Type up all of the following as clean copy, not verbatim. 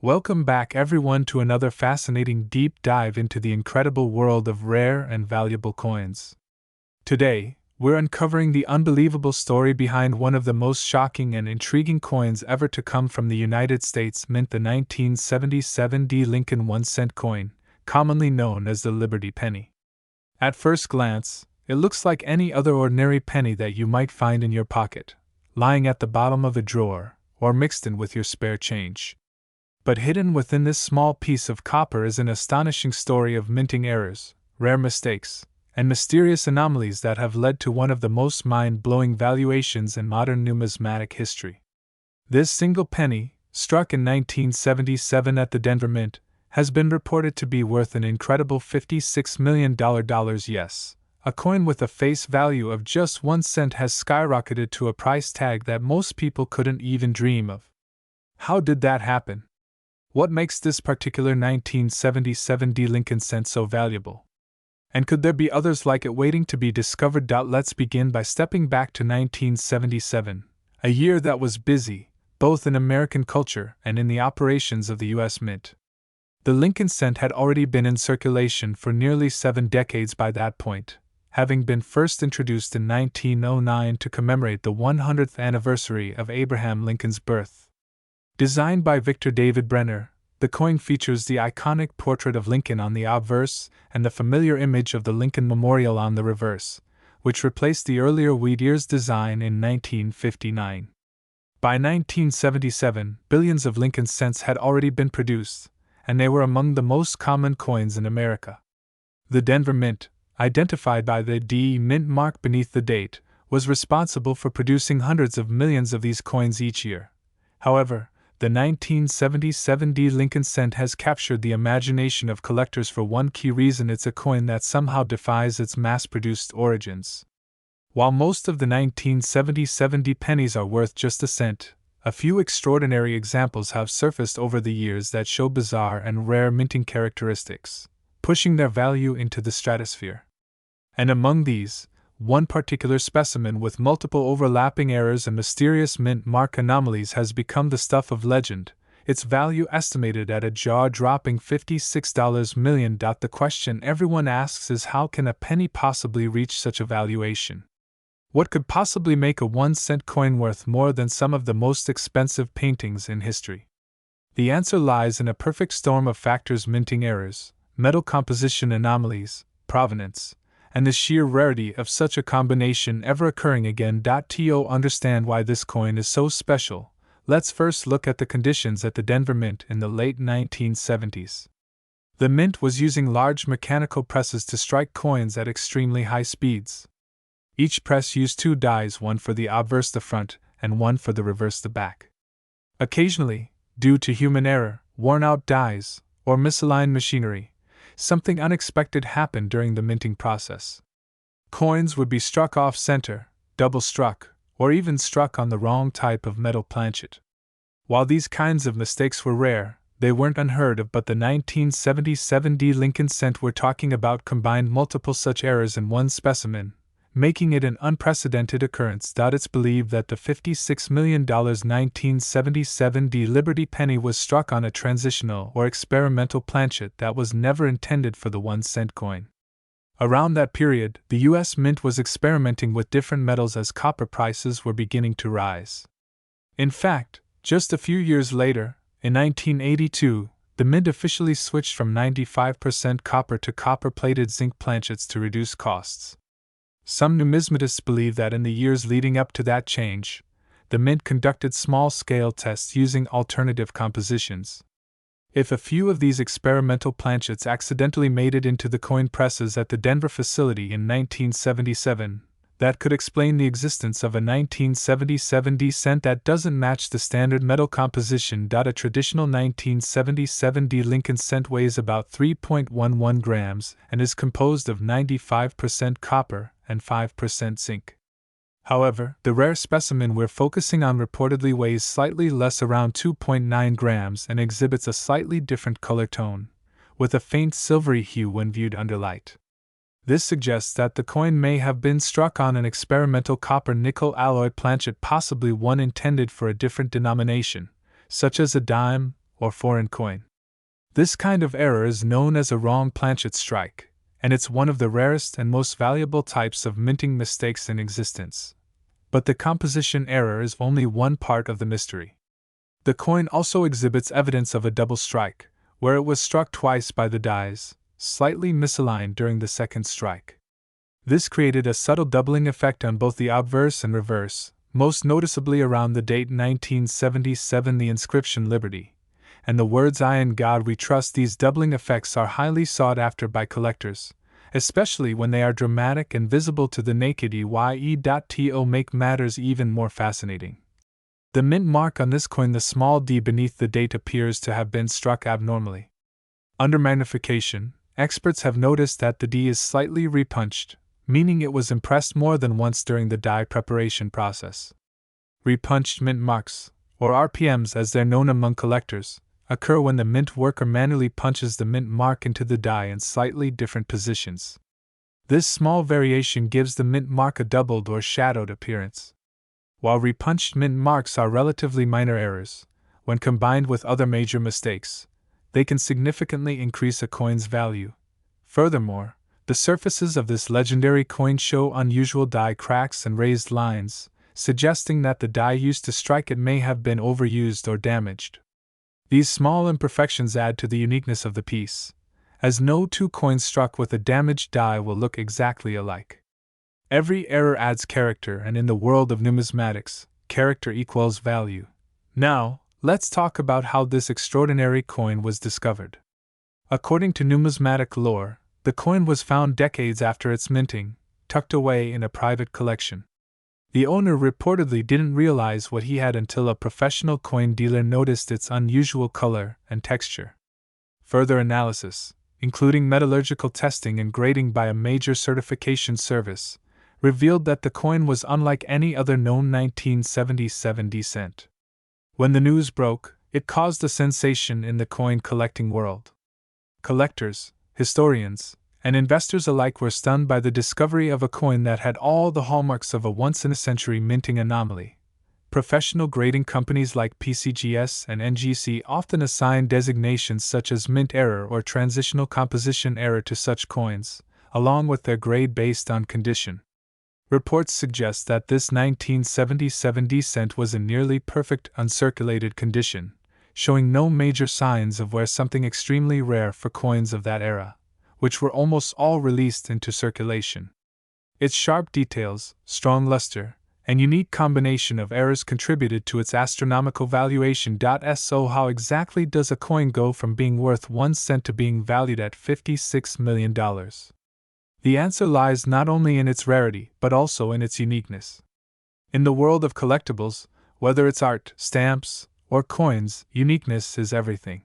Welcome back, everyone, to another fascinating deep dive into the incredible world of rare and valuable coins. Today, we're uncovering the unbelievable story behind one of the most shocking and intriguing coins ever to come from the United States Mint, the 1977 D. Lincoln 1-cent coin, commonly known as the Liberty Penny. At first glance, it looks like any other ordinary penny that you might find in your pocket, lying at the bottom of a drawer, or mixed in with your spare change. But hidden within this small piece of copper is an astonishing story of minting errors, rare mistakes, and mysterious anomalies that have led to one of the most mind-blowing valuations in modern numismatic history. This single penny, struck in 1977 at the Denver Mint, has been reported to be worth an incredible $56 million. Yes, a coin with a face value of just 1 cent has skyrocketed to a price tag that most people couldn't even dream of. How did that happen? What makes this particular 1977 D. Lincoln cent so valuable? And could there be others like it waiting to be discovered? Let's begin by stepping back to 1977, a year that was busy, both in American culture and in the operations of the U.S. Mint. The Lincoln cent had already been in circulation for nearly 7 decades by that point, having been first introduced in 1909 to commemorate the 100th anniversary of Abraham Lincoln's birth. Designed by Victor David Brenner, the coin features the iconic portrait of Lincoln on the obverse and the familiar image of the Lincoln Memorial on the reverse, which replaced the earlier Wheat Pennies design in 1959. By 1977, billions of Lincoln cents had already been produced, and they were among the most common coins in America. The Denver Mint, identified by the D Mint mark beneath the date, was responsible for producing hundreds of millions of these coins each year. However, the 1977 D. Lincoln cent has captured the imagination of collectors for one key reason: it's a coin that somehow defies its mass-produced origins. While most of the 1977 D pennies are worth just a cent, a few extraordinary examples have surfaced over the years that show bizarre and rare minting characteristics, pushing their value into the stratosphere. And among these, one particular specimen with multiple overlapping errors and mysterious mint mark anomalies has become the stuff of legend, its value estimated at a jaw-dropping $56 million. The question everyone asks is, how can a penny possibly reach such a valuation? What could possibly make a 1-cent coin worth more than some of the most expensive paintings in history? The answer lies in a perfect storm of factors: minting errors, metal composition anomalies, provenance, and the sheer rarity of such a combination ever occurring again. To understand why this coin is so special, let's first look at the conditions at the Denver Mint in the late 1970s. The Mint was using large mechanical presses to strike coins at extremely high speeds. Each press used 2 dies, one for the obverse, the front, and one for the reverse, the back. Occasionally, due to human error, worn-out dies, or misaligned machinery, something unexpected happened during the minting process. Coins would be struck off-center, double-struck, or even struck on the wrong type of metal planchet. While these kinds of mistakes were rare, they weren't unheard of, but the 1977 D. Lincoln cent we're talking about combined multiple such errors in one specimen, making it an unprecedented occurrence. It's believed that the $56 million 1977 D. Liberty Penny was struck on a transitional or experimental planchet that was never intended for the 1-cent coin. Around that period, the U.S. Mint was experimenting with different metals as copper prices were beginning to rise. In fact, just a few years later, in 1982, the Mint officially switched from 95% copper to copper-plated zinc planchets to reduce costs. Some numismatists believe that in the years leading up to that change, the Mint conducted small-scale tests using alternative compositions. If a few of these experimental planchets accidentally made it into the coin presses at the Denver facility in 1977, that could explain the existence of a 1977 D cent that doesn't match the standard metal composition. A traditional 1977 D Lincoln cent weighs about 3.11 grams and is composed of 95% copper and 5% zinc. However, the rare specimen we're focusing on reportedly weighs slightly less, around 2.9 grams, and exhibits a slightly different color tone, with a faint silvery hue when viewed under light. This suggests that the coin may have been struck on an experimental copper-nickel alloy planchet, possibly one intended for a different denomination, such as a dime or foreign coin. This kind of error is known as a wrong planchet strike, and it's one of the rarest and most valuable types of minting mistakes in existence. But the composition error is only one part of the mystery. The coin also exhibits evidence of a double strike, where it was struck twice by the dies, slightly misaligned during the second strike. This created a subtle doubling effect on both the obverse and reverse, most noticeably around the date 1977, the inscription Liberty, and the words I in God we trust. These doubling effects are highly sought after by collectors, especially when they are dramatic and visible to the naked eye. To make matters even more fascinating, the mint mark on this coin, the small d beneath the date, appears to have been struck abnormally. Under magnification, experts have noticed that the D is slightly repunched, meaning it was impressed more than once during the die preparation process. Repunched mint marks, or RPMs as they're known among collectors, occur when the mint worker manually punches the mint mark into the die in slightly different positions. This small variation gives the mint mark a doubled or shadowed appearance. While repunched mint marks are relatively minor errors, when combined with other major mistakes, they can significantly increase a coin's value. Furthermore, the surfaces of this legendary coin show unusual die cracks and raised lines, suggesting that the die used to strike it may have been overused or damaged. These small imperfections add to the uniqueness of the piece, as no two coins struck with a damaged die will look exactly alike. Every error adds character, and in the world of numismatics, character equals value. Now, let's talk about how this extraordinary coin was discovered. According to numismatic lore, the coin was found decades after its minting, tucked away in a private collection. The owner reportedly didn't realize what he had until a professional coin dealer noticed its unusual color and texture. Further analysis, including metallurgical testing and grading by a major certification service, revealed that the coin was unlike any other known 1977 descent. When the news broke, it caused a sensation in the coin collecting world. Collectors, historians, and investors alike were stunned by the discovery of a coin that had all the hallmarks of a once-in-a-century minting anomaly. Professional grading companies like PCGS and NGC often assign designations such as mint error or transitional composition error to such coins, along with their grade based on condition. Reports suggest that this 1977 descent was in nearly perfect uncirculated condition, showing no major signs of wear, something extremely rare for coins of that era, which were almost all released into circulation. Its sharp details, strong luster, and unique combination of errors contributed to its astronomical valuation. So how exactly does a coin go from being worth 1 cent to being valued at $56 million? The answer lies not only in its rarity, but also in its uniqueness. In the world of collectibles, whether it's art, stamps, or coins, uniqueness is everything.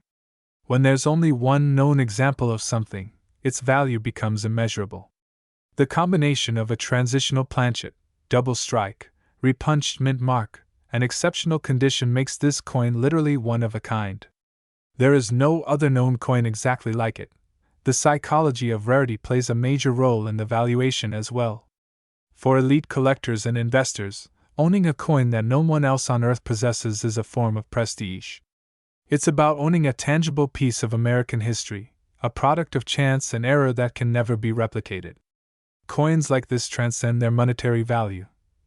When there's only one known example of something, its value becomes immeasurable. The combination of a transitional planchet, double strike, repunched mint mark, and exceptional condition makes this coin literally one of a kind. There is no other known coin exactly like it. The psychology of rarity plays a major role in the valuation as well. For elite collectors and investors, owning a coin that no one else on earth possesses is a form of prestige. It's about owning a tangible piece of American history, a product of chance and error that can never be replicated. Coins like this transcend their monetary value.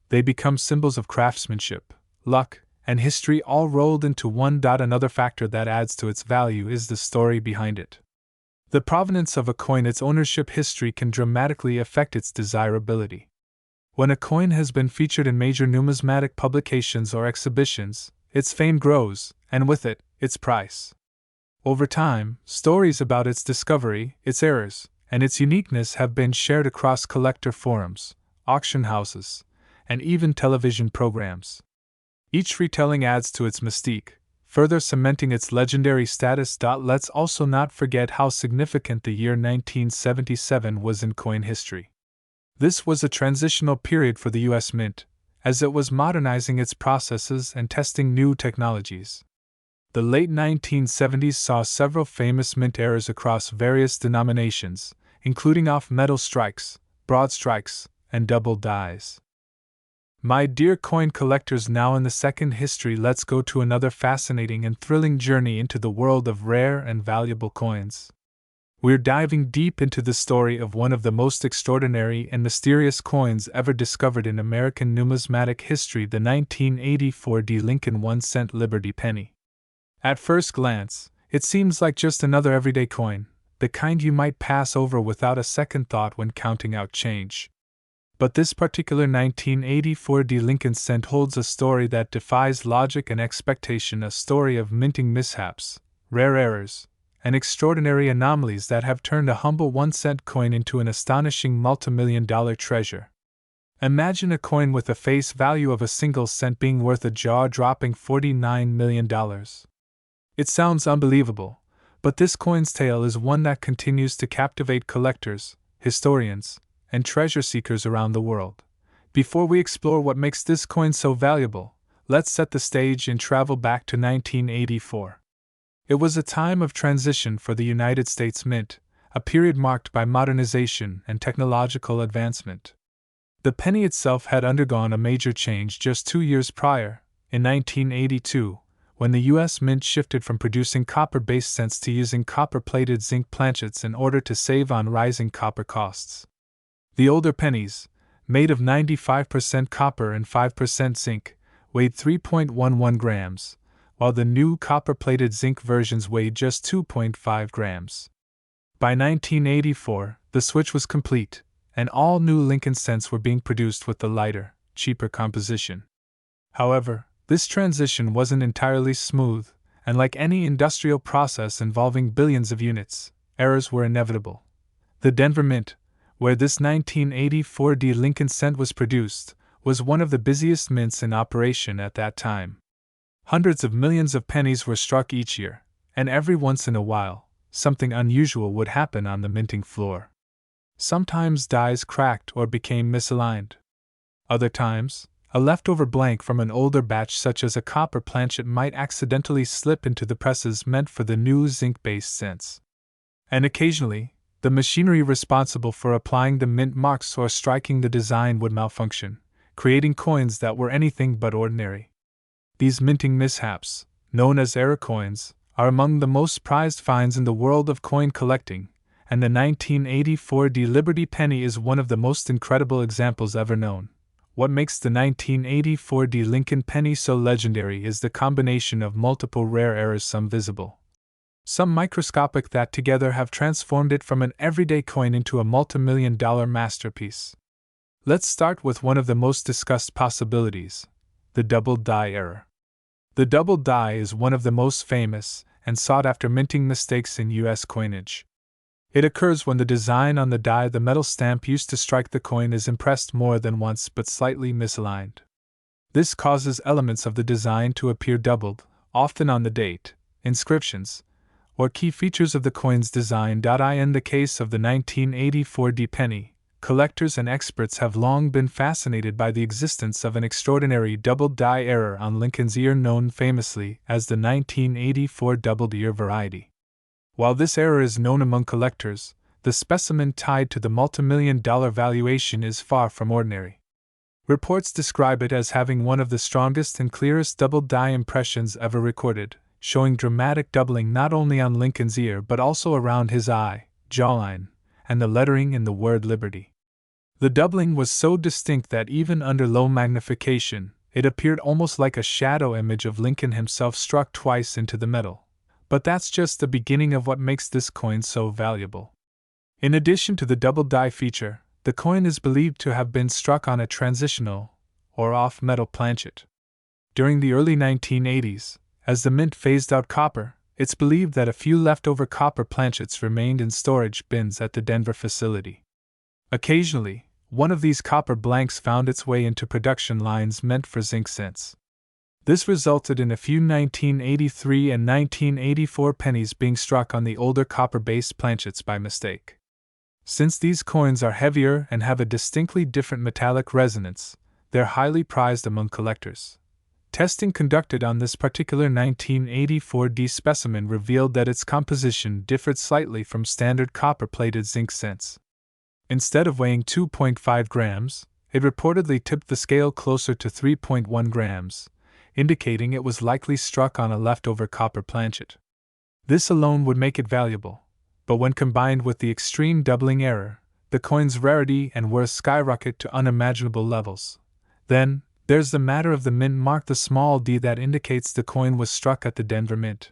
They become symbols of craftsmanship, luck, and history all rolled into one. Another factor that adds to its value is the story behind it. The provenance of a coin, its ownership history can dramatically affect its desirability. When a coin has been featured in major numismatic publications or exhibitions, its fame grows, and with it, its price. Over time, stories about its discovery, its errors, and its uniqueness have been shared across collector forums, auction houses, and even television programs. Each retelling adds to its mystique, further cementing its legendary status. Let's also not forget how significant the year 1977 was in coin history. This was a transitional period for the U.S. Mint, as it was modernizing its processes and testing new technologies. The late 1970s saw several famous mint errors across various denominations, including off-metal strikes, broad strikes, and double dies. My dear coin collectors, now in the second history, let's go to another fascinating and thrilling journey into the world of rare and valuable coins. We're diving deep into the story of one of the most extraordinary and mysterious coins ever discovered in American numismatic history, the 1984 Lincoln 1-cent Liberty Penny. At first glance, it seems like just another everyday coin, the kind you might pass over without a second thought when counting out change. But this particular 1984 Lincoln cent holds a story that defies logic and expectation, a story of minting mishaps, rare errors, and extraordinary anomalies that have turned a humble 1-cent coin into an astonishing multimillion-dollar treasure. Imagine a coin with a face value of a single cent being worth a jaw-dropping $49 million. It sounds unbelievable, but this coin's tale is one that continues to captivate collectors, historians, and treasure seekers around the world. Before we explore what makes this coin so valuable, let's set the stage and travel back to 1984. It was a time of transition for the United States Mint, a period marked by modernization and technological advancement. The penny itself had undergone a major change just 2 years prior, in 1982, when the U.S. Mint shifted from producing copper-based cents to using copper-plated zinc planchets in order to save on rising copper costs. The older pennies, made of 95% copper and 5% zinc, weighed 3.11 grams, while the new copper-plated zinc versions weighed just 2.5 grams. By 1984, the switch was complete, and all new Lincoln cents were being produced with the lighter, cheaper composition. However, this transition wasn't entirely smooth, and like any industrial process involving billions of units, errors were inevitable. The Denver Mint, where this 1984 Lincoln cent was produced, was one of the busiest mints in operation at that time. Hundreds of millions of pennies were struck each year, and every once in a while, something unusual would happen on the minting floor. Sometimes dies cracked or became misaligned. Other times, a leftover blank from an older batch such as a copper planchet might accidentally slip into the presses meant for the new zinc-based cents. And occasionally, the machinery responsible for applying the mint marks or striking the design would malfunction, creating coins that were anything but ordinary. These minting mishaps, known as error coins, are among the most prized finds in the world of coin collecting, and the 1984 Liberty Penny is one of the most incredible examples ever known. What makes the 1984 Lincoln Penny so legendary is the combination of multiple rare errors, some visible, some microscopic, that together have transformed it from an everyday coin into a multimillion-dollar masterpiece. Let's start with one of the most discussed possibilities, the double die error. The double die is one of the most famous and sought-after minting mistakes in U.S. coinage. It occurs when the design on the die, the metal stamp used to strike the coin, is impressed more than once but slightly misaligned. This causes elements of the design to appear doubled, often on the date, inscriptions, or key features of the coin's design. In the case of the 1984 penny, collectors and experts have long been fascinated by the existence of an extraordinary doubled die error on Lincoln's ear, known famously as the 1984 doubled ear variety. While this error is known among collectors, the specimen tied to the multimillion-dollar valuation is far from ordinary. Reports describe it as having one of the strongest and clearest doubled die impressions ever recorded, showing dramatic doubling not only on Lincoln's ear but also around his eye, jawline, and the lettering in the word Liberty. The doubling was so distinct that even under low magnification, it appeared almost like a shadow image of Lincoln himself struck twice into the metal. But that's just the beginning of what makes this coin so valuable. In addition to the double die feature, the coin is believed to have been struck on a transitional, or off-metal planchet. During the early 1980s, as the mint phased out copper, it's believed that a few leftover copper planchets remained in storage bins at the Denver facility. Occasionally, one of these copper blanks found its way into production lines meant for zinc cents. This resulted in a few 1983 and 1984 pennies being struck on the older copper-based planchets by mistake. Since these coins are heavier and have a distinctly different metallic resonance, they're highly prized among collectors. Testing conducted on this particular 1984 specimen revealed that its composition differed slightly from standard copper-plated zinc cents. Instead of weighing 2.5 grams, It reportedly tipped the scale closer to 3.1 grams, indicating it was likely struck on a leftover copper planchet. This alone would make it valuable, but when combined with the extreme doubling error, the coin's rarity and worth skyrocket to unimaginable levels. Then, there's the matter of the mint mark, the small d that indicates the coin was struck at the Denver Mint.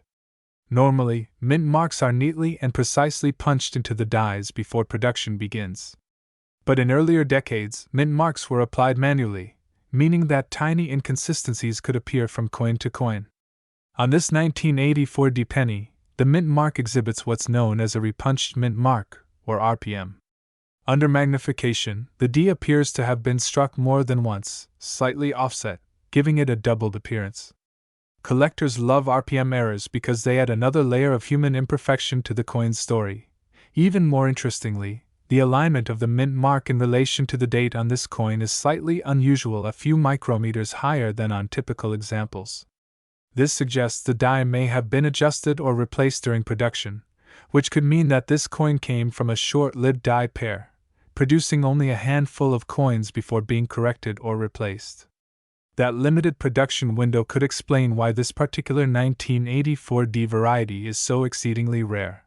Normally, mint marks are neatly and precisely punched into the dies before production begins. But in earlier decades, mint marks were applied manually, meaning that tiny inconsistencies could appear from coin to coin. On this 1984 D penny, the mint mark exhibits what's known as a repunched mint mark, or RPM. Under magnification, the D appears to have been struck more than once, slightly offset, giving it a doubled appearance. Collectors love RPM errors because they add another layer of human imperfection to the coin's story. Even more interestingly, the alignment of the mint mark in relation to the date on this coin is slightly unusual, a few micrometers higher than on typical examples. This suggests the die may have been adjusted or replaced during production, which could mean that this coin came from a short-lived die pair, producing only a handful of coins before being corrected or replaced. That limited production window could explain why this particular 1984 D variety is so exceedingly rare.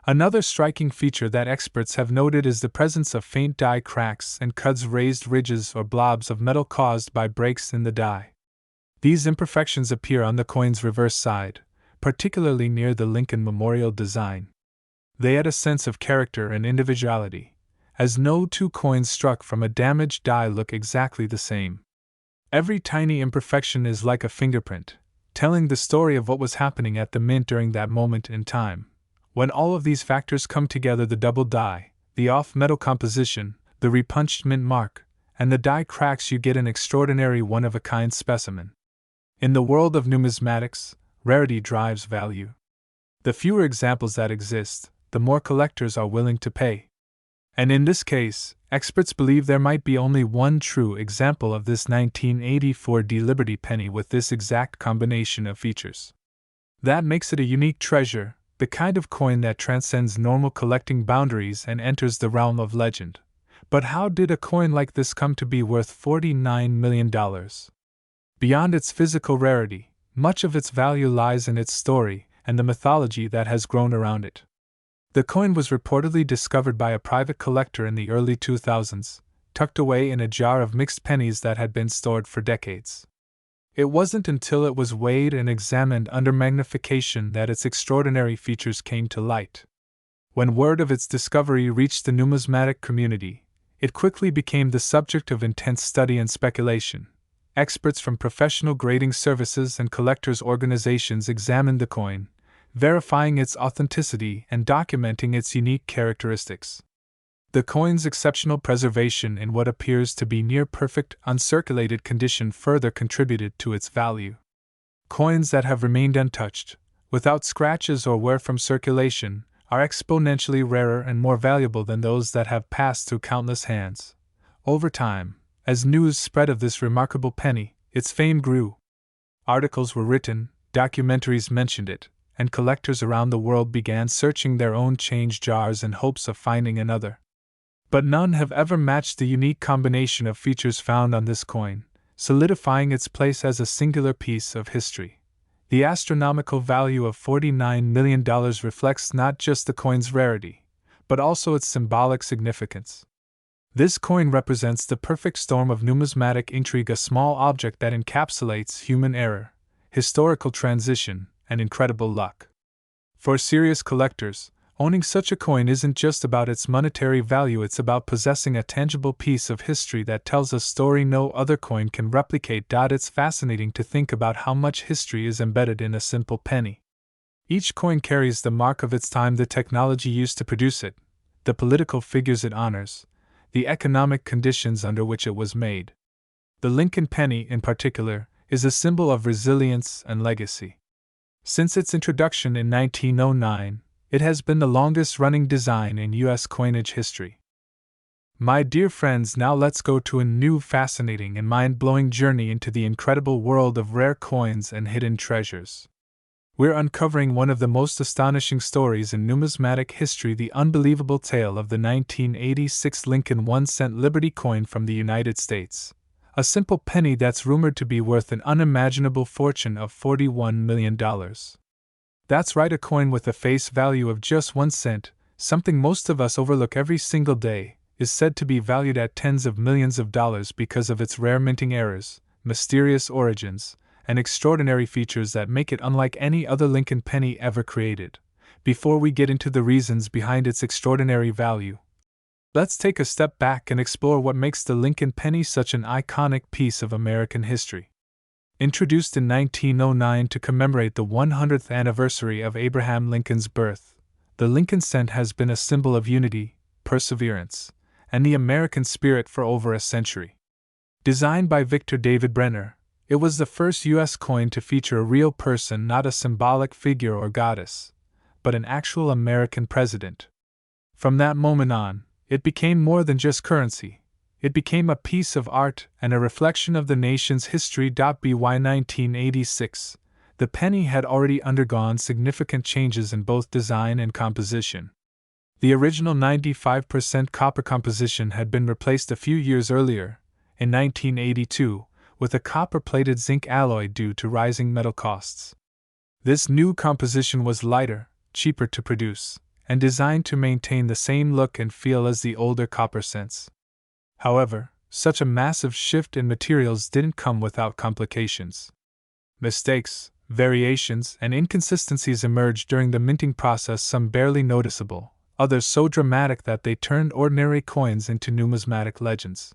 Another striking feature that experts have noted is the presence of faint die cracks and cuts, raised ridges or blobs of metal caused by breaks in the die. These imperfections appear on the coin's reverse side, particularly near the Lincoln Memorial design. They add a sense of character and individuality, as no two coins struck from a damaged die look exactly the same. Every tiny imperfection is like a fingerprint, telling the story of what was happening at the mint during that moment in time. When all of these factors come together, the double die, the off-metal composition, the repunched mint mark, and the die cracks, you get an extraordinary one-of-a-kind specimen. In the world of numismatics, rarity drives value. The fewer examples that exist, the more collectors are willing to pay. And in this case, experts believe there might be only one true example of this 1984 D Liberty penny with this exact combination of features. That makes it a unique treasure, the kind of coin that transcends normal collecting boundaries and enters the realm of legend. But how did a coin like this come to be worth $49 million? Beyond its physical rarity, much of its value lies in its story and the mythology that has grown around it. The coin was reportedly discovered by a private collector in the early 2000s, tucked away in a jar of mixed pennies that had been stored for decades. It wasn't until it was weighed and examined under magnification that its extraordinary features came to light. When word of its discovery reached the numismatic community, it quickly became the subject of intense study and speculation. Experts from professional grading services and collectors' organizations examined the coin, verifying its authenticity and documenting its unique characteristics. The coin's exceptional preservation in what appears to be near-perfect, uncirculated condition further contributed to its value. Coins that have remained untouched, without scratches or wear from circulation, are exponentially rarer and more valuable than those that have passed through countless hands. Over time, as news spread of this remarkable penny, its fame grew. Articles were written, documentaries mentioned it, and collectors around the world began searching their own change jars in hopes of finding another. But none have ever matched the unique combination of features found on this coin, solidifying its place as a singular piece of history. The astronomical value of $49 million reflects not just the coin's rarity, but also its symbolic significance. This coin represents the perfect storm of numismatic intrigue, a small object that encapsulates human error, historical transition, and incredible luck. For serious collectors, owning such a coin isn't just about its monetary value, it's about possessing a tangible piece of history that tells a story no other coin can replicate. It's fascinating to think about how much history is embedded in a simple penny. Each coin carries the mark of its time, the technology used to produce it, the political figures it honors, the economic conditions under which it was made. The Lincoln penny, in particular, is a symbol of resilience and legacy. Since its introduction in 1909, it has been the longest-running design in U.S. coinage history. My dear friends, now let's go to a new fascinating and mind-blowing journey into the incredible world of rare coins and hidden treasures. We're uncovering one of the most astonishing stories in numismatic history, the unbelievable tale of the 1986 Lincoln 1-cent Liberty coin from the United States. A simple penny that's rumored to be worth an unimaginable fortune of $41 million. That's right, a coin with a face value of just 1 cent, something most of us overlook every single day, is said to be valued at tens of millions of dollars because of its rare minting errors, mysterious origins, and extraordinary features that make it unlike any other Lincoln penny ever created. Before we get into the reasons behind its extraordinary value, let's take a step back and explore what makes the Lincoln penny such an iconic piece of American history. Introduced in 1909 to commemorate the 100th anniversary of Abraham Lincoln's birth, the Lincoln cent has been a symbol of unity, perseverance, and the American spirit for over a century. Designed by Victor David Brenner, it was the first U.S. coin to feature a real person, not a symbolic figure or goddess, but an actual American president. From that moment on, it became more than just currency. It became a piece of art and a reflection of the nation's history. By 1986, the penny had already undergone significant changes in both design and composition. The original 95% copper composition had been replaced a few years earlier, in 1982, with a copper-plated zinc alloy due to rising metal costs. This new composition was lighter, cheaper to produce, and designed to maintain the same look and feel as the older copper cents. However, such a massive shift in materials didn't come without complications. Mistakes, variations, and inconsistencies emerged during the minting process, some barely noticeable, others so dramatic that they turned ordinary coins into numismatic legends.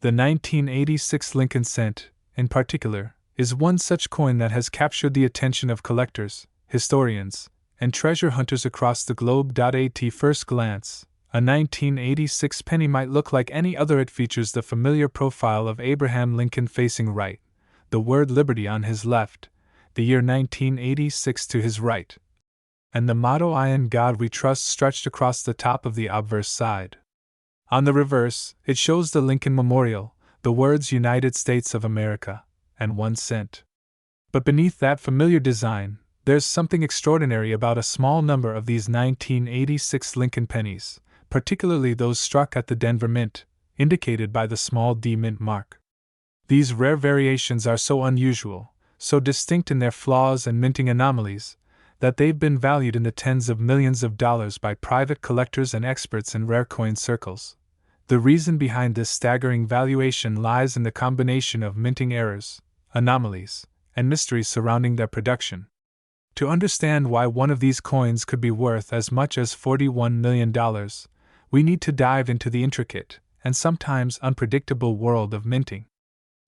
The 1986 Lincoln cent, in particular, is one such coin that has captured the attention of collectors, historians, and treasure hunters across the globe. At first glance, a 1986 penny might look like any other. It features the familiar profile of Abraham Lincoln facing right, the word liberty on his left, the year 1986 to his right, and the motto "In God We Trust" stretched across the top of the obverse side. On the reverse, it shows the Lincoln Memorial, the words United States of America, and 1 cent. But beneath that familiar design, there's something extraordinary about a small number of these 1986 Lincoln pennies, particularly those struck at the Denver Mint, indicated by the small D mint mark. These rare variations are so unusual, so distinct in their flaws and minting anomalies, that they've been valued in the tens of millions of dollars by private collectors and experts in rare coin circles. The reason behind this staggering valuation lies in the combination of minting errors, anomalies, and mysteries surrounding their production. To understand why one of these coins could be worth as much as $41 million, we need to dive into the intricate, and sometimes unpredictable world of minting.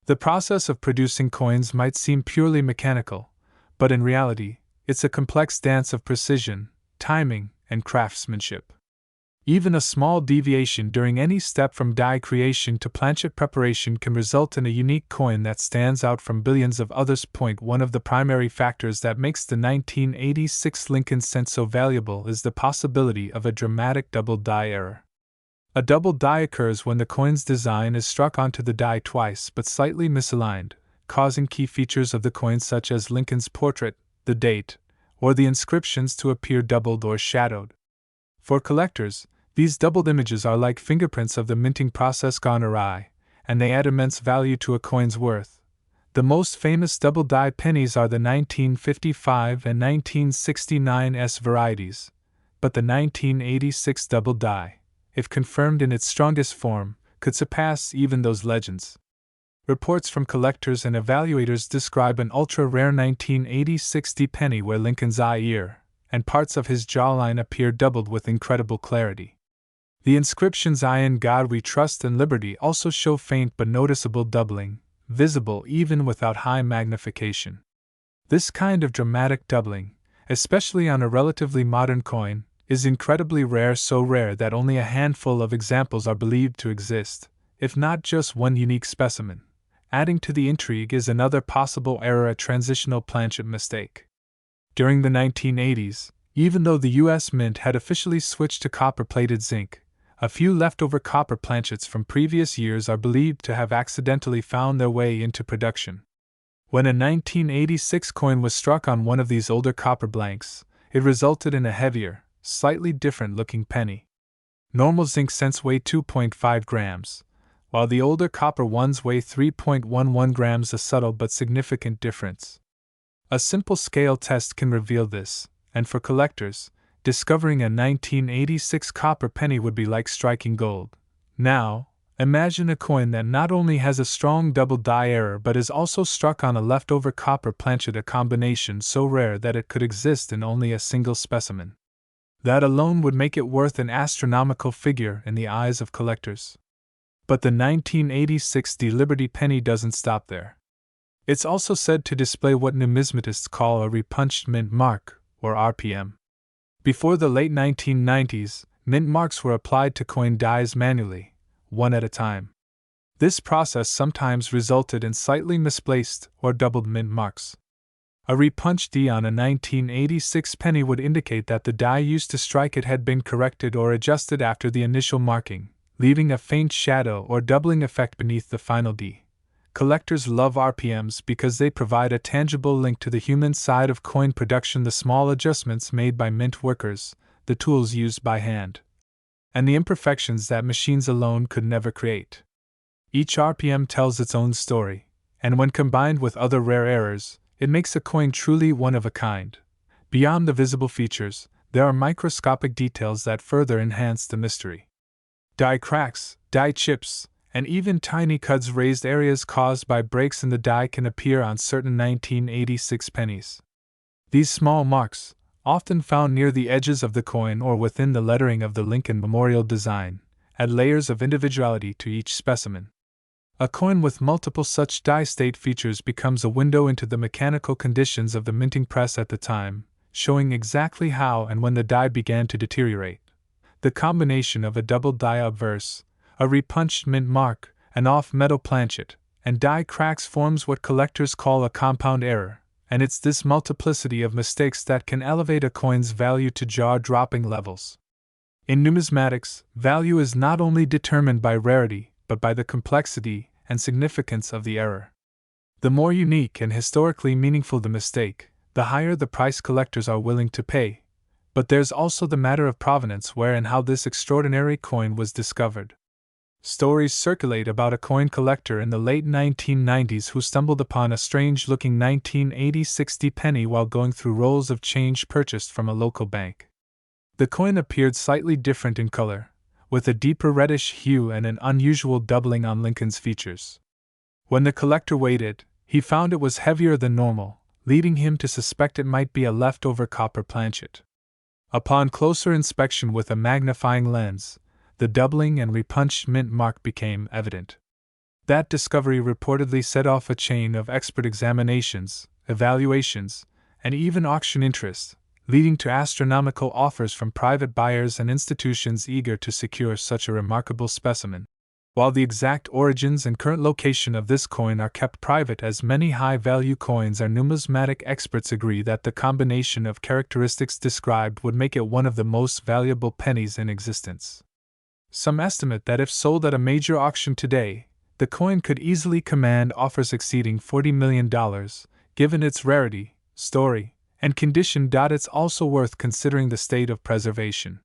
The process of producing coins might seem purely mechanical, but in reality, it's a complex dance of precision, timing, and craftsmanship. Even a small deviation during any step from die creation to planchet preparation can result in a unique coin that stands out from billions of others. One of the primary factors that makes the 1986 Lincoln cent so valuable is the possibility of a dramatic double die error. A double die occurs when the coin's design is struck onto the die twice but slightly misaligned, causing key features of the coin such as Lincoln's portrait, the date, or the inscriptions to appear doubled or shadowed. For collectors, these doubled images are like fingerprints of the minting process gone awry, and they add immense value to a coin's worth. The most famous double die pennies are the 1955 and 1969 S varieties, but the 1986 double die, if confirmed in its strongest form, could surpass even those legends. Reports from collectors and evaluators describe an ultra-rare 1986 D penny where Lincoln's eye, ear, and parts of his jawline appear doubled with incredible clarity. The inscriptions "In God We Trust" and "Liberty" also show faint but noticeable doubling, visible even without high magnification. This kind of dramatic doubling, especially on a relatively modern coin, is incredibly rare, so rare that only a handful of examples are believed to exist, if not just one unique specimen. Adding to the intrigue is another possible error, a transitional planchet mistake. During the 1980s, even though the U.S. Mint had officially switched to copper-plated zinc, a few leftover copper planchets from previous years are believed to have accidentally found their way into production. When a 1986 coin was struck on one of these older copper blanks, it resulted in a heavier, slightly different looking penny. Normal zinc cents weigh 2.5 grams, while the older copper ones weigh 3.11 grams, a subtle but significant difference. A simple scale test can reveal this, and for collectors, discovering a 1986 copper penny would be like striking gold. Now, imagine a coin that not only has a strong double die error but is also struck on a leftover copper planchet, a combination so rare that it could exist in only a single specimen. That alone would make it worth an astronomical figure in the eyes of collectors. But the 1986 Liberty penny doesn't stop there. It's also said to display what numismatists call a repunched mint mark, or RPM. Before the late 1990s, mint marks were applied to coin dies manually, one at a time. This process sometimes resulted in slightly misplaced or doubled mint marks. A repunched D on a 1986 penny would indicate that the die used to strike it had been corrected or adjusted after the initial marking, leaving a faint shadow or doubling effect beneath the final D. Collectors love RPMs because they provide a tangible link to the human side of coin production, the small adjustments made by mint workers, the tools used by hand, and the imperfections that machines alone could never create. Each RPM tells its own story, and when combined with other rare errors, it makes a coin truly one of a kind. Beyond the visible features, there are microscopic details that further enhance the mystery. Die cracks, die chips, and even tiny cuts, raised areas caused by breaks in the die, can appear on certain 1986 pennies. These small marks, often found near the edges of the coin or within the lettering of the Lincoln Memorial design, add layers of individuality to each specimen. A coin with multiple such die-state features becomes a window into the mechanical conditions of the minting press at the time, showing exactly how and when the die began to deteriorate. The combination of a double die obverse, a repunched mint mark, an off-metal planchet, and die cracks forms what collectors call a compound error, and it's this multiplicity of mistakes that can elevate a coin's value to jaw-dropping levels. In numismatics, value is not only determined by rarity, but by the complexity and significance of the error. The more unique and historically meaningful the mistake, the higher the price collectors are willing to pay. But there's also the matter of provenance, where and how this extraordinary coin was discovered. Stories circulate about a coin collector in the late 1990s who stumbled upon a strange-looking 1986 penny while going through rolls of change purchased from a local bank. The coin appeared slightly different in color, with a deeper reddish hue and an unusual doubling on Lincoln's features. When the collector weighed it, he found it was heavier than normal, leading him to suspect it might be a leftover copper planchet. Upon closer inspection with a magnifying lens, the doubling and repunched mint mark became evident. That discovery reportedly set off a chain of expert examinations, evaluations, and even auction interest, leading to astronomical offers from private buyers and institutions eager to secure such a remarkable specimen. While the exact origins and current location of this coin are kept private, as many high-value coins are, numismatic experts agree that the combination of characteristics described would make it one of the most valuable pennies in existence. Some estimate that if sold at a major auction today, the coin could easily command offers exceeding $40 million, given its rarity, story, and condition. It's also worth considering the state of preservation.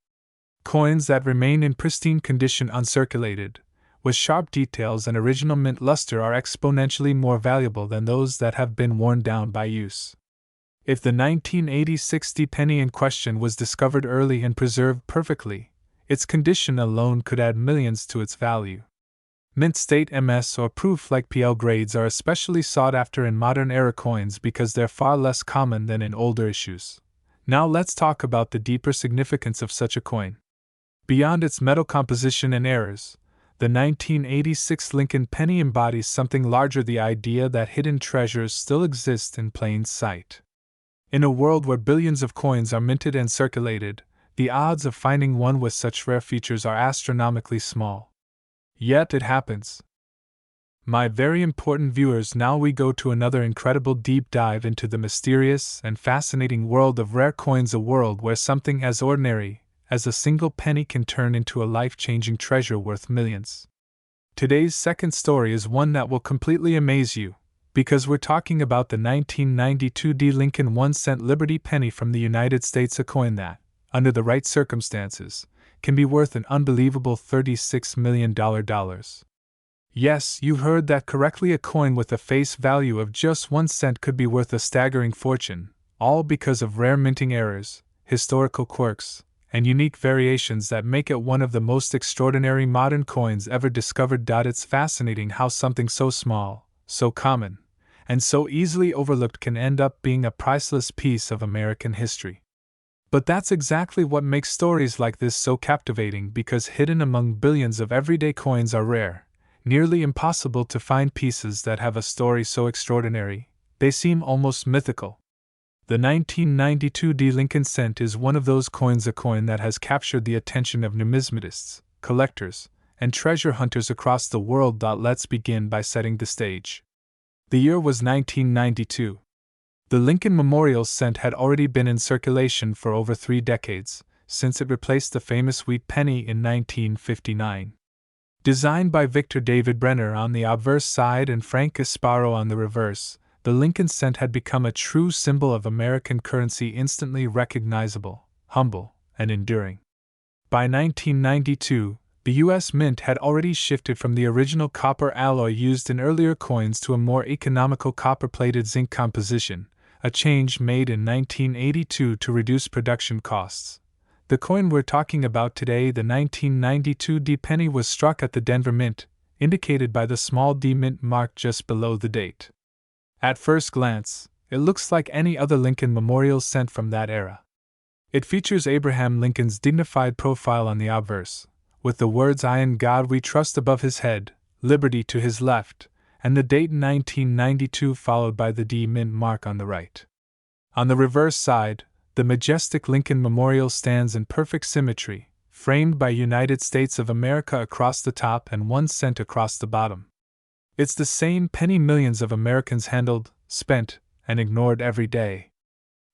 Coins that remain in pristine condition uncirculated, with sharp details and original mint luster, are exponentially more valuable than those that have been worn down by use. If the 1986 penny in question was discovered early and preserved perfectly, its condition alone could add millions to its value. Mint state MS or proof-like PL grades are especially sought after in modern-era coins because they're far less common than in older issues. Now let's talk about the deeper significance of such a coin. Beyond its metal composition and errors, the 1986 Lincoln penny embodies something larger: the idea that hidden treasures still exist in plain sight. In a world where billions of coins are minted and circulated, the odds of finding one with such rare features are astronomically small. Yet it happens. My very important viewers, now we go to another incredible deep dive into the mysterious and fascinating world of rare coins, a world where something as ordinary as a single penny can turn into a life-changing treasure worth millions. Today's second story is one that will completely amaze you, Because we're talking about the 1992 D. Lincoln 1-cent Liberty penny from the United States, a coin that, under the right circumstances, can be worth an unbelievable $36 million. Yes, you heard that correctly. A coin with a face value of just 1 cent could be worth a staggering fortune, all because of rare minting errors, historical quirks, and unique variations that make it one of the most extraordinary modern coins ever discovered. It's fascinating how something so small, so common, and so easily overlooked can end up being a priceless piece of American history. But that's exactly what makes stories like this so captivating, because hidden among billions of everyday coins are rare, nearly impossible to find pieces that have a story so extraordinary, they seem almost mythical. The 1992 D. Lincoln cent is one of those coins, a coin that has captured the attention of numismatists, collectors, and treasure hunters across the world. Let's begin by setting the stage. The year was 1992. The Lincoln Memorial cent had already been in circulation for over 3 decades, since it replaced the famous Wheat Penny in 1959. Designed by Victor David Brenner on the obverse side and Frank Gasparo on the reverse, the Lincoln cent had become a true symbol of American currency, instantly recognizable, humble, and enduring. By 1992, the U.S. Mint had already shifted from the original copper alloy used in earlier coins to a more economical copper-plated zinc composition, a change made in 1982 to reduce production costs. The coin we're talking about today, the 1992 D penny, was struck at the Denver Mint, indicated by the small D mint mark just below the date. At first glance, it looks like any other Lincoln Memorial cent from that era. It features Abraham Lincoln's dignified profile on the obverse, with the words "I in God we trust" above his head, Liberty to his left, and the date 1992 followed by the D mint mark on the right. On the reverse side, the majestic Lincoln Memorial stands in perfect symmetry, framed by United States of America across the top and 1 cent across the bottom. It's the same penny millions of Americans handled, spent, and ignored every day.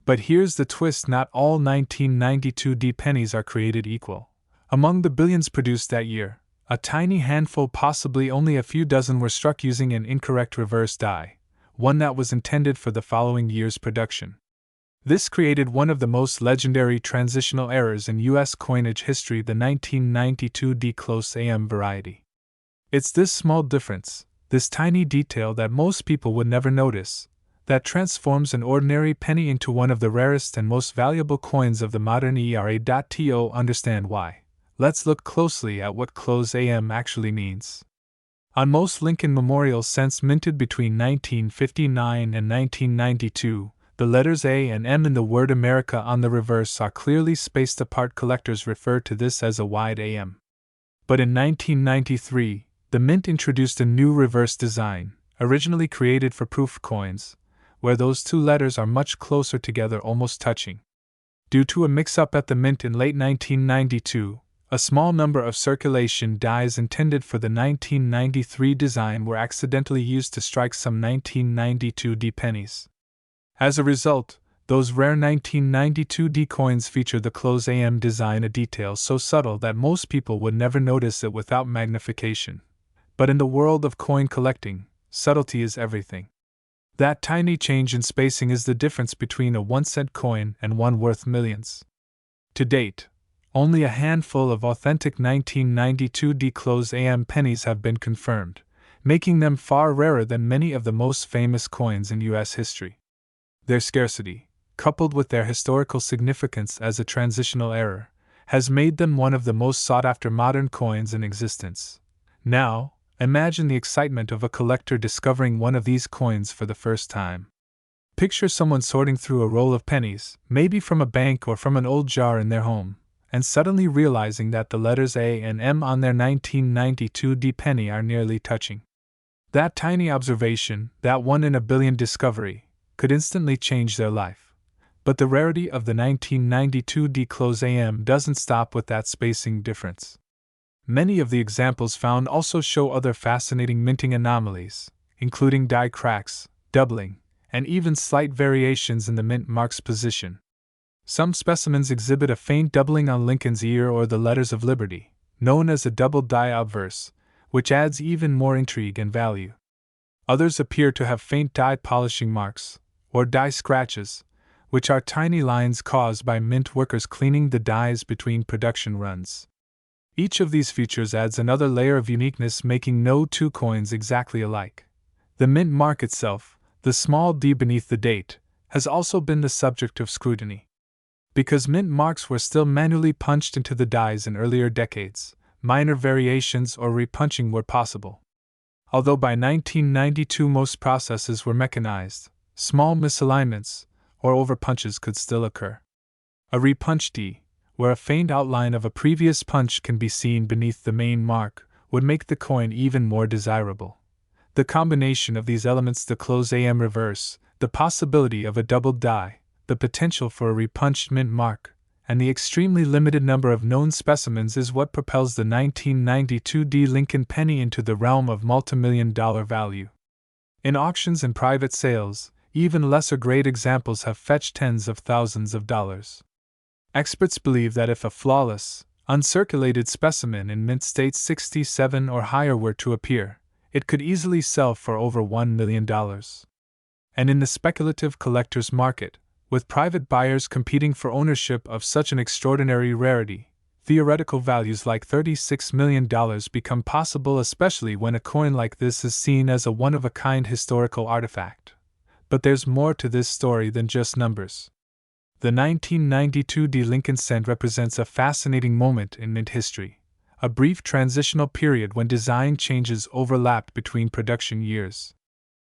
But here's the twist: not all 1992 D pennies are created equal. Among the billions produced that year, a tiny handful, possibly only a few dozen, were struck using an incorrect reverse die, one that was intended for the following year's production. This created one of the most legendary transitional errors in U.S. coinage history, the 1992 D close AM variety. It's this small difference, this tiny detail that most people would never notice, that transforms an ordinary penny into one of the rarest and most valuable coins of the modern era. To understand why, let's look closely at what close AM actually means. On most Lincoln Memorial cents minted between 1959 and 1992, the letters A and M in the word America on the reverse are clearly spaced apart. Collectors refer to this as a wide AM. But in 1993, the Mint introduced a new reverse design, originally created for proof coins, where those two letters are much closer together, almost touching. Due to a mix-up at the Mint in late 1992, a small number of circulation dies intended for the 1993 design were accidentally used to strike some 1992 D pennies. As a result, those rare 1992 D coins feature the close AM design, a detail so subtle that most people would never notice it without magnification. But in the world of coin collecting, subtlety is everything. That tiny change in spacing is the difference between a 1-cent coin and one worth millions. To date, only a handful of authentic 1992 D close AM pennies have been confirmed, making them far rarer than many of the most famous coins in U.S. history. Their scarcity, coupled with their historical significance as a transitional error, has made them one of the most sought-after modern coins in existence. Now, imagine the excitement of a collector discovering one of these coins for the first time. Picture someone sorting through a roll of pennies, maybe from a bank or from an old jar in their home, and suddenly realizing that the letters A and M on their 1992 D penny are nearly touching. That tiny observation, that 1 in a billion discovery, could instantly change their life. But the rarity of the 1992 D close AM doesn't stop with that spacing difference. Many of the examples found also show other fascinating minting anomalies, including die cracks, doubling, and even slight variations in the mint mark's position. Some specimens exhibit a faint doubling on Lincoln's ear or the letters of Liberty, known as a double die obverse, which adds even more intrigue and value. Others appear to have faint dye polishing marks, or dye scratches, which are tiny lines caused by mint workers cleaning the dyes between production runs. Each of these features adds another layer of uniqueness, making no two coins exactly alike. The mint mark itself, the small d beneath the date, has also been the subject of scrutiny. Because mint marks were still manually punched into the dies in earlier decades, minor variations or repunching were possible. Although by 1992 most processes were mechanized, small misalignments or overpunches could still occur. A repunch D, where a faint outline of a previous punch can be seen beneath the main mark, would make the coin even more desirable. The combination of these elements, the close AM reverse, the possibility of a doubled die, the potential for a repunched mint mark, and the extremely limited number of known specimens is what propels the 1992 D Lincoln penny into the realm of multimillion-dollar value. In auctions and private sales, even lesser-grade examples have fetched tens of thousands of dollars. Experts believe that if a flawless, uncirculated specimen in mint state 67 or higher were to appear, it could easily sell for over $1 million. And in the speculative collector's market, with private buyers competing for ownership of such an extraordinary rarity, theoretical values like $36 million become possible, especially when a coin like this is seen as a one-of-a-kind historical artifact. But there's more to this story than just numbers. The 1992 D Lincoln cent represents a fascinating moment in mint history, a brief transitional period when design changes overlapped between production years.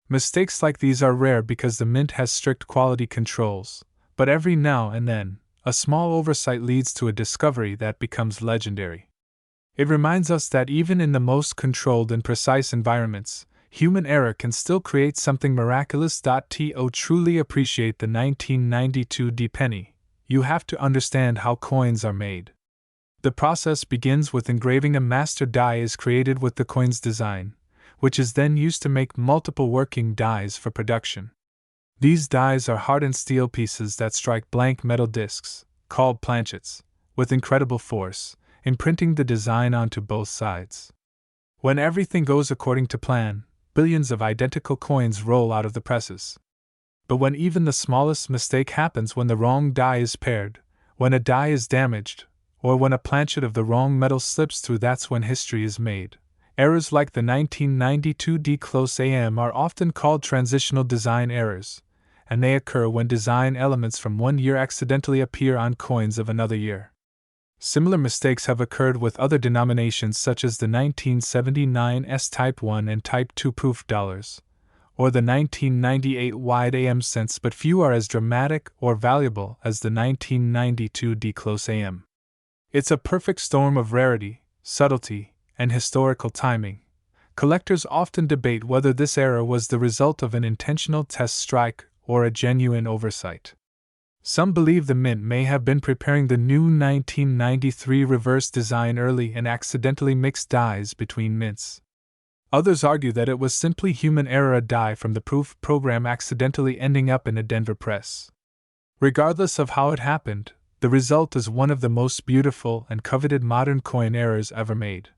Mistakes like these are rare because the mint has strict quality controls, but every now and then, a small oversight leads to a discovery that becomes legendary. It reminds us that even in the most controlled and precise environments, human error can still create something miraculous. To truly appreciate the 1992 D penny, you have to understand how coins are made. The process begins with engraving. A master die is created with the coin's design, which is then used to make multiple working dies for production. These dies are hardened steel pieces that strike blank metal discs, called planchets, with incredible force, imprinting the design onto both sides. When everything goes according to plan, billions of identical coins roll out of the presses. But when even the smallest mistake happens, when the wrong die is paired, when a die is damaged, or when a planchet of the wrong metal slips through, that's when history is made. Errors like the 1992 D close AM are often called transitional design errors, and they occur when design elements from one year accidentally appear on coins of another year. Similar mistakes have occurred with other denominations such as the 1979 S-Type 1 and Type 2 proof dollars, or the 1998 wide AM cents, but few are as dramatic or valuable as the 1992 D close AM. It's a perfect storm of rarity, subtlety, and historical timing. Collectors often debate whether this error was the result of an intentional test strike or a genuine oversight. Some believe the mint may have been preparing the new 1993 reverse design early and accidentally mixed dies between mints. Others argue that it was simply human error, a die from the proof program accidentally ending up in a Denver press. Regardless of how it happened, the result is one of the most beautiful and coveted modern coin errors ever made.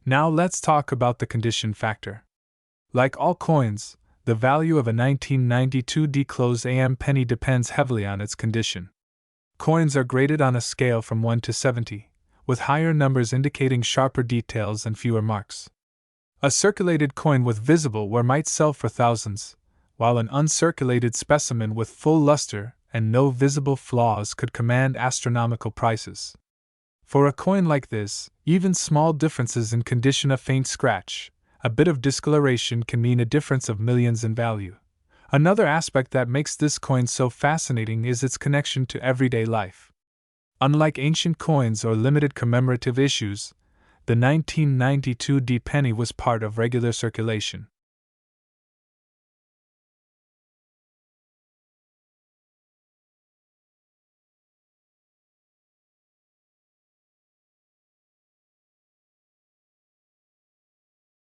Now let's talk about the condition factor. Like all coins, the value of a 1992 D close AM penny depends heavily on its condition. Coins are graded on a scale from 1 to 70, with higher numbers indicating sharper details and fewer marks. A circulated coin with visible wear might sell for thousands, while an uncirculated specimen with full luster and no visible flaws could command astronomical prices. For a coin like this, even small differences in condition, a faint scratch, a bit of discoloration, can mean a difference of millions in value. Another aspect that makes this coin so fascinating is its connection to everyday life. Unlike ancient coins or limited commemorative issues, the 1992 D penny was part of regular circulation.